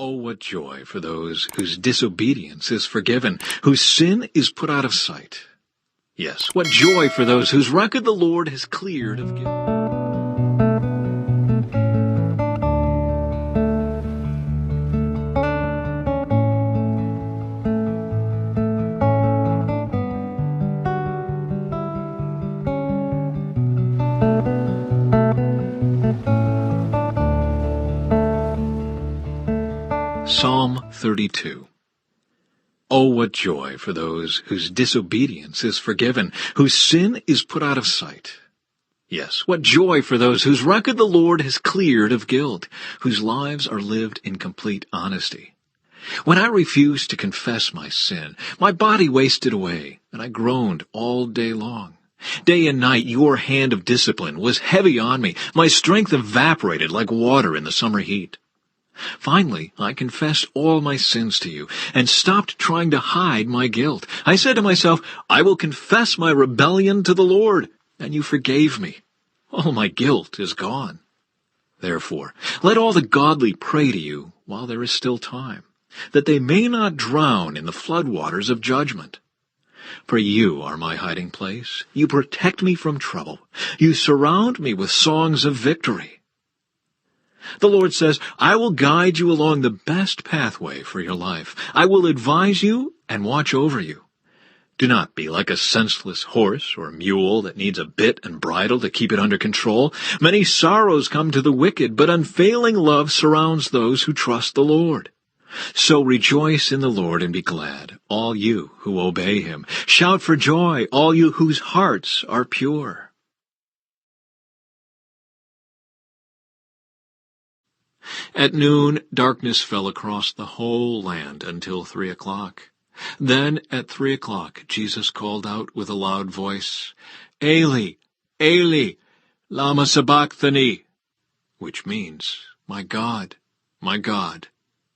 Oh, what joy for those whose disobedience is forgiven, whose sin is put out of sight. Yes, what joy for those whose record the Lord has cleared of guilt. Psalm 32. Oh, what joy for those whose disobedience is forgiven, whose sin is put out of sight. Yes, what joy for those whose record the Lord has cleared of guilt, whose lives are lived in complete honesty. When I refused to confess my sin, my body wasted away, and I groaned all day long. Day and night your hand of discipline was heavy on me. My strength evaporated like water in the summer heat. Finally, I confessed all my sins to you and stopped trying to hide my guilt. I said to myself, I will confess my rebellion to the Lord, and you forgave me. All my guilt is gone. Therefore, let all the godly pray to you while there is still time, that they may not drown in the floodwaters of judgment. For you are my hiding place. You protect me from trouble. You surround me with songs of victory. The Lord says, I will guide you along the best pathway for your life. I will advise you and watch over you. Do not be like a senseless horse or mule that needs a bit and bridle to keep it under control. Many sorrows come to the wicked, but unfailing love surrounds those who trust the Lord. So rejoice in the Lord and be glad, all you who obey him. Shout for joy, all you whose hearts are pure. At noon, darkness fell across the whole land until 3 o'clock. Then, at 3 o'clock, Jesus called out with a loud voice, Eli, Eli, lama sabachthani, which means, my God,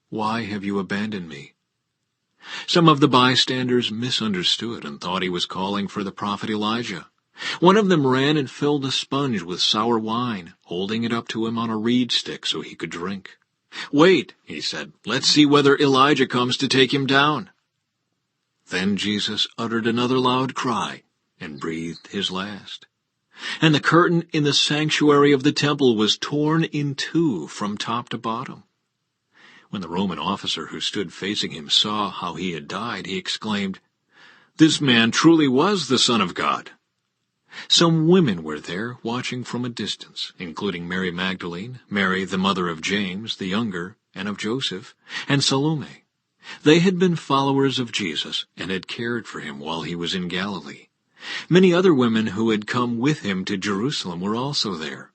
why have you abandoned me? Some of the bystanders misunderstood and thought he was calling for the prophet Elijah. One of them ran and filled a sponge with sour wine, holding it up to him on a reed stick so he could drink. Wait, he said, let's see whether Elijah comes to take him down. Then Jesus uttered another loud cry and breathed his last. And the curtain in the sanctuary of the temple was torn in two from top to bottom. When the Roman officer who stood facing him saw how he had died, he exclaimed, This man truly was the Son of God. Some women were there watching from a distance, including Mary Magdalene, Mary the mother of James the younger and of Joseph, and Salome. They had been followers of Jesus and had cared for him while he was in Galilee. Many other women who had come with him to Jerusalem were also there.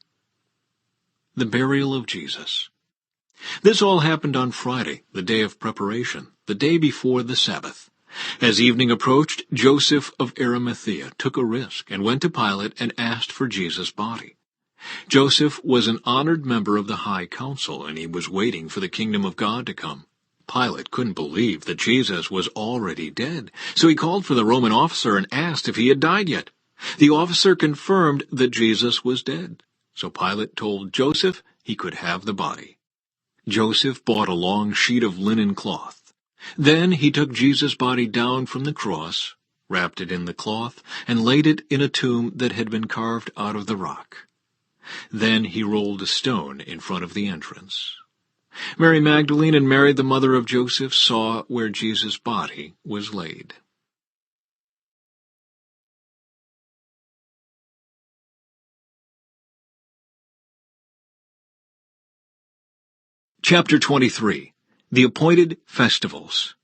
The burial of Jesus. This all happened on Friday, the day of preparation, the day before the Sabbath. As evening approached, Joseph of Arimathea took a risk and went to Pilate and asked for Jesus' body. Joseph was an honored member of the high council, and he was waiting for the kingdom of God to come. Pilate couldn't believe that Jesus was already dead, so he called for the Roman officer and asked if he had died yet. The officer confirmed that Jesus was dead, so Pilate told Joseph he could have the body. Joseph bought a long sheet of linen cloth. Then he took Jesus' body down from the cross, wrapped it in the cloth, and laid it in a tomb that had been carved out of the rock. Then he rolled a stone in front of the entrance. Mary Magdalene and Mary, the mother of Joseph, saw where Jesus' body was laid. Chapter 23. The Appointed Festivals.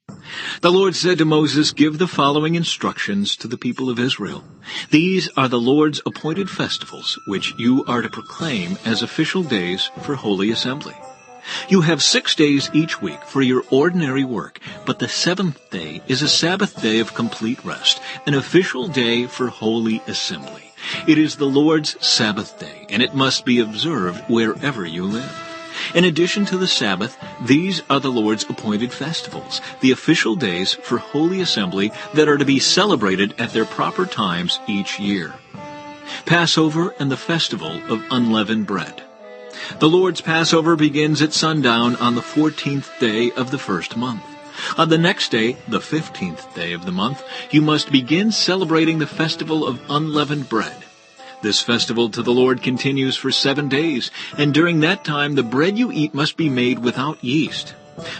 The Lord said to Moses, Give the following instructions to the people of Israel. These are the Lord's appointed festivals, which you are to proclaim as official days for holy assembly. You have 6 days each week for your ordinary work, but the 7th day is a Sabbath day of complete rest, an official day for holy assembly. It is the Lord's Sabbath day, and it must be observed wherever you live. In addition to the Sabbath, these are the Lord's appointed festivals, the official days for holy assembly that are to be celebrated at their proper times each year. Passover and the festival of unleavened bread. The Lord's Passover begins at sundown on the 14th day of the first month. On the next day, the 15th day of the month, you must begin celebrating the festival of unleavened bread. This festival to the Lord continues for 7 days, and during that time the bread you eat must be made without yeast.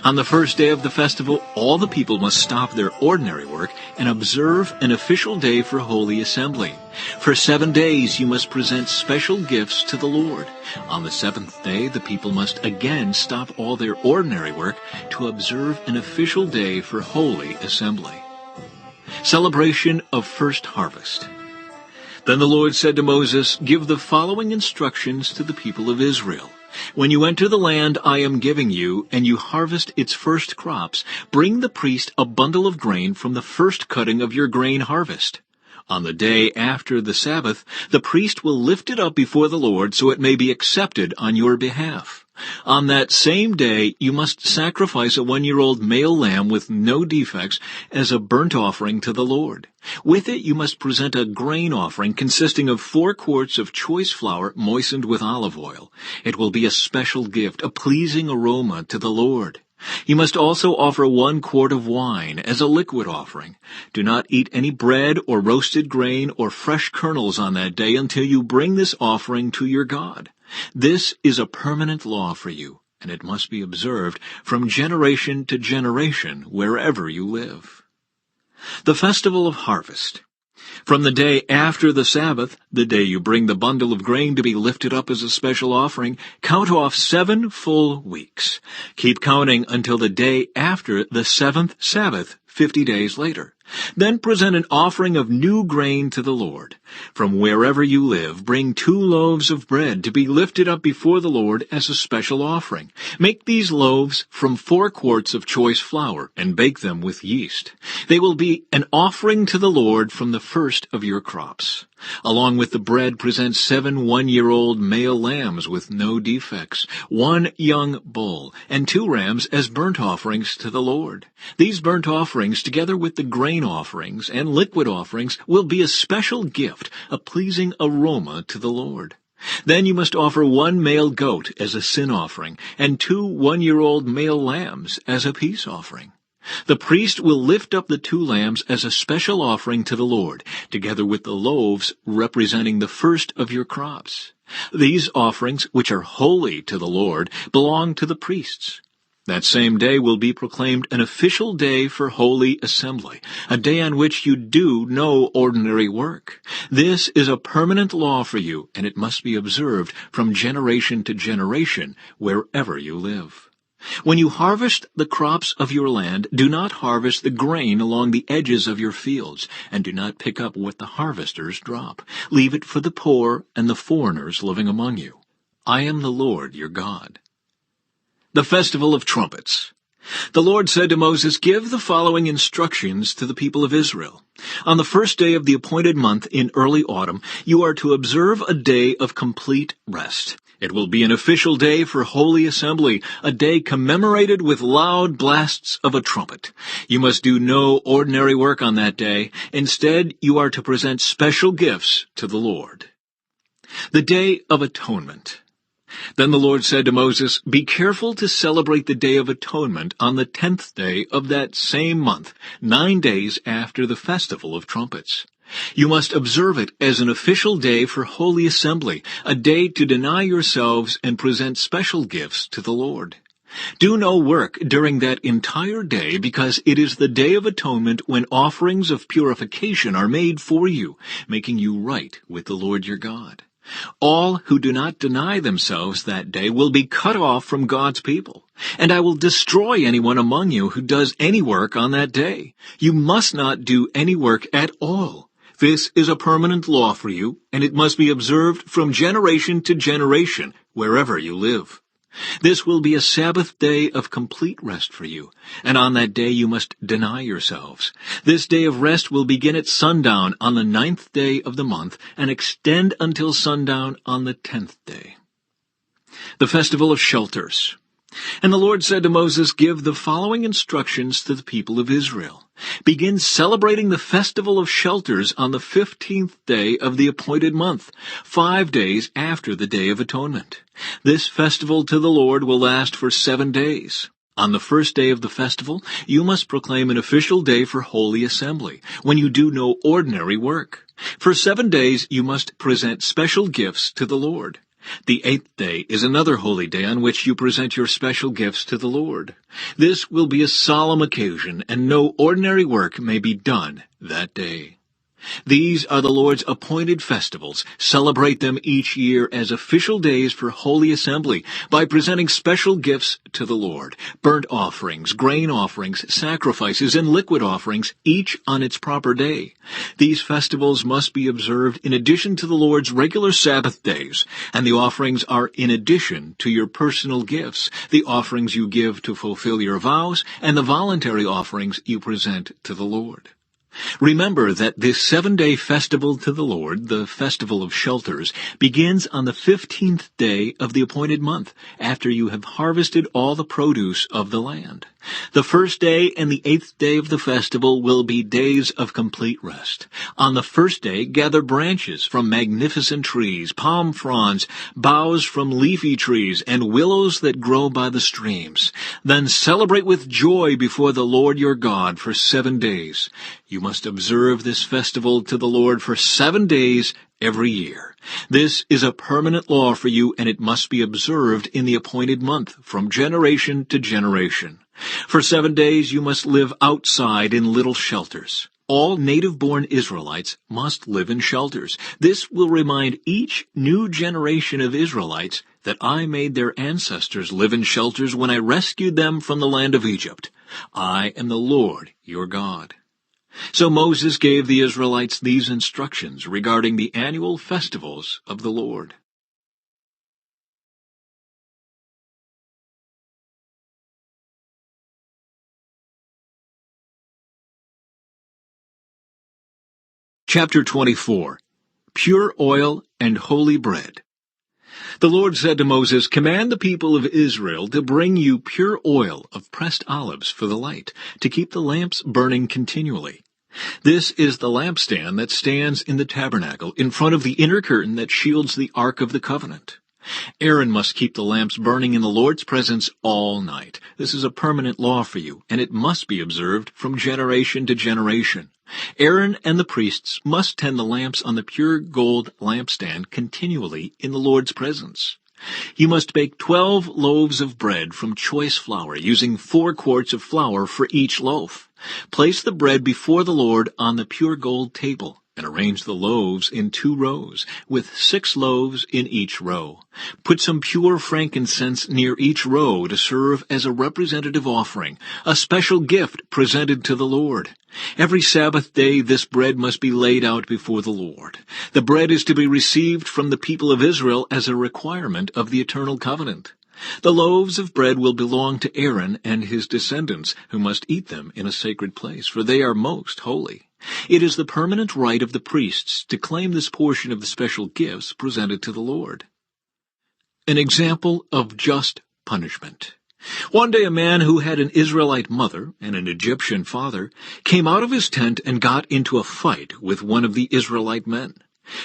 On the first day of the festival, all the people must stop their ordinary work and observe an official day for holy assembly. For 7 days you must present special gifts to the Lord. On the 7th day, the people must again stop all their ordinary work to observe an official day for holy assembly. Celebration of First Harvest. Then the Lord said to Moses, "Give the following instructions to the people of Israel. When you enter the land I am giving you, and you harvest its first crops, bring the priest a bundle of grain from the first cutting of your grain harvest. On the day after the Sabbath, the priest will lift it up before the Lord so it may be accepted on your behalf. On that same day you must sacrifice a 1-year-old male lamb with no defects as a burnt offering to the Lord. With it you must present a grain offering consisting of 4 quarts of choice flour moistened with olive oil. It will be a special gift, a pleasing aroma to the Lord. You must also offer 1 quart of wine as a liquid offering. Do not eat any bread or roasted grain or fresh kernels on that day until you bring this offering to your God. This is a permanent law for you, and it must be observed from generation to generation wherever you live." The Festival of Harvest. From the day after the Sabbath, the day you bring the bundle of grain to be lifted up as a special offering, count off 7 full weeks. Keep counting until the day after the 7th Sabbath, 50 days later. Then present an offering of new grain to the Lord. From wherever you live, bring 2 loaves of bread to be lifted up before the Lord as a special offering. Make these loaves from 4 quarts of choice flour and bake them with yeast. They will be an offering to the Lord from the first of your crops. Along with the bread, present 7 one-year-old male lambs with no defects, 1 young bull, and 2 rams as burnt offerings to the Lord. These burnt offerings, together with the grain offerings and liquid offerings, will be a special gift, a pleasing aroma to the Lord. Then you must offer 1 male goat as a sin offering, and 2 one-year-old male lambs as a peace offering. The priest will lift up the 2 lambs as a special offering to the Lord, together with the loaves representing the first of your crops. These offerings, which are holy to the Lord, belong to the priests. That same day will be proclaimed an official day for holy assembly, a day on which you do no ordinary work. This is a permanent law for you, and it must be observed from generation to generation wherever you live. When you harvest the crops of your land, do not harvest the grain along the edges of your fields, and do not pick up what the harvesters drop. Leave it for the poor and the foreigners living among you. I am the Lord your God. The Festival of Trumpets. The Lord said to Moses, "Give the following instructions to the people of Israel. On the first day of the appointed month in early autumn, you are to observe a day of complete rest. It will be an official day for holy assembly, a day commemorated with loud blasts of a trumpet. You must do no ordinary work on that day. Instead, you are to present special gifts to the Lord." The Day of Atonement. Then the Lord said to Moses, "Be careful to celebrate the Day of Atonement on the 10th day of that same month, 9 days after the Festival of Trumpets. You must observe it as an official day for holy assembly, a day to deny yourselves and present special gifts to the Lord. Do no work during that entire day, because it is the Day of Atonement when offerings of purification are made for you, making you right with the Lord your God. All who do not deny themselves that day will be cut off from God's people, and I will destroy anyone among you who does any work on that day. You must not do any work at all. This is a permanent law for you, and it must be observed from generation to generation, wherever you live. This will be a Sabbath day of complete rest for you, and on that day you must deny yourselves. This day of rest will begin at sundown on the 9th day of the month and extend until sundown on the 10th day. The Festival of Shelters. And the Lord said to Moses, "Give the following instructions to the people of Israel. Begin celebrating the Festival of Shelters on the 15th day of the appointed month, 5 days after the Day of Atonement. This festival to the Lord will last for 7 days. On the first day of the festival, you must proclaim an official day for holy assembly, when you do no ordinary work. For 7 days, you must present special gifts to the Lord. The 8th day is another holy day on which you present your special gifts to the Lord. This will be a solemn occasion, and no ordinary work may be done that day. These are the Lord's appointed festivals. Celebrate them each year as official days for holy assembly by presenting special gifts to the Lord, burnt offerings, grain offerings, sacrifices, and liquid offerings, each on its proper day. These festivals must be observed in addition to the Lord's regular Sabbath days, and the offerings are in addition to your personal gifts, the offerings you give to fulfill your vows, and the voluntary offerings you present to the Lord. Remember that this 7-day festival to the Lord, the Festival of Shelters, begins on the 15th day of the appointed month, after you have harvested all the produce of the land. The first day and the 8th day of the festival will be days of complete rest. On the first day, gather branches from magnificent trees, palm fronds, boughs from leafy trees, and willows that grow by the streams. Then celebrate with joy before the Lord your God for 7 days. You must observe this festival to the Lord for 7 days every year. This is a permanent law for you, and it must be observed in the appointed month from generation to generation. For 7 days you must live outside in little shelters. All native-born Israelites must live in shelters. This will remind each new generation of Israelites that I made their ancestors live in shelters when I rescued them from the land of Egypt. I am the Lord your God. So Moses gave the Israelites these instructions regarding the annual festivals of the Lord. Chapter 24. Pure Oil and Holy Bread. The Lord said to Moses, "Command the people of Israel to bring you pure oil of pressed olives for the light, to keep the lamps burning continually. This is the lampstand that stands in the tabernacle, in front of the inner curtain that shields the Ark of the Covenant. Aaron must keep the lamps burning in the Lord's presence all night. This is a permanent law for you, and it must be observed from generation to generation. Aaron and the priests must tend the lamps on the pure gold lampstand continually in the Lord's presence. You must bake 12 loaves of bread from choice flour, using 4 quarts of flour for each loaf. Place the bread before the Lord on the pure gold table, and arrange the loaves in 2 rows, with 6 loaves in each row. Put some pure frankincense near each row to serve as a representative offering, a special gift presented to the Lord. Every Sabbath day this bread must be laid out before the Lord. The bread is to be received from the people of Israel as a requirement of the eternal covenant. The loaves of bread will belong to Aaron and his descendants, who must eat them in a sacred place, for they are most holy. It is the permanent right of the priests to claim this portion of the special gifts presented to the Lord. An example of just punishment. One day a man who had an Israelite mother and an Egyptian father came out of his tent and got into a fight with one of the Israelite men.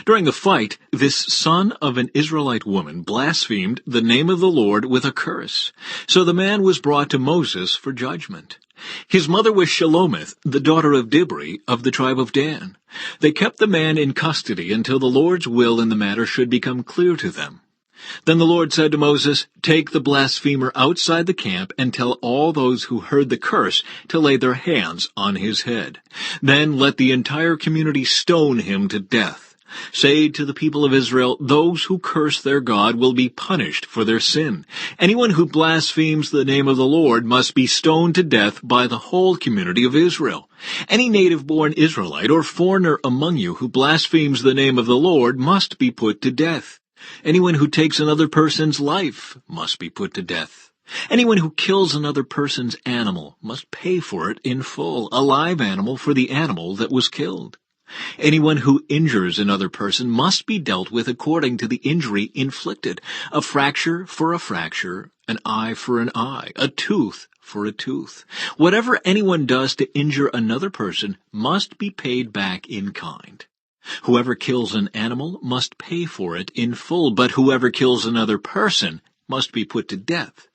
During the fight, this son of an Israelite woman blasphemed the name of the Lord with a curse. So the man was brought to Moses for judgment. His mother was Shelomith, the daughter of Dibri, of the tribe of Dan. They kept the man in custody until the Lord's will in the matter should become clear to them. Then the Lord said to Moses, "Take the blasphemer outside the camp and tell all those who heard the curse to lay their hands on his head. Then let the entire community stone him to death. Say to the people of Israel, those who curse their God will be punished for their sin. Anyone who blasphemes the name of the Lord must be stoned to death by the whole community of Israel. Any native-born Israelite or foreigner among you who blasphemes the name of the Lord must be put to death. Anyone who takes another person's life must be put to death. Anyone who kills another person's animal must pay for it in full, a live animal for the animal that was killed. Anyone who injures another person must be dealt with according to the injury inflicted, a fracture for a fracture, an eye for an eye, a tooth for a tooth. Whatever anyone does to injure another person must be paid back in kind. Whoever kills an animal must pay for it in full, but whoever kills another person must be put to death.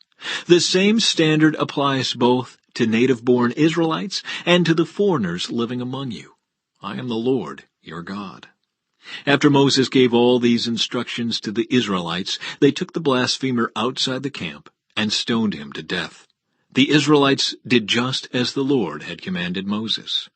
The same standard applies both to native-born Israelites and to the foreigners living among you. I am the Lord, your God. After Moses gave all these instructions to the Israelites, they took the blasphemer outside the camp and stoned him to death. The Israelites did just as the Lord had commanded Moses.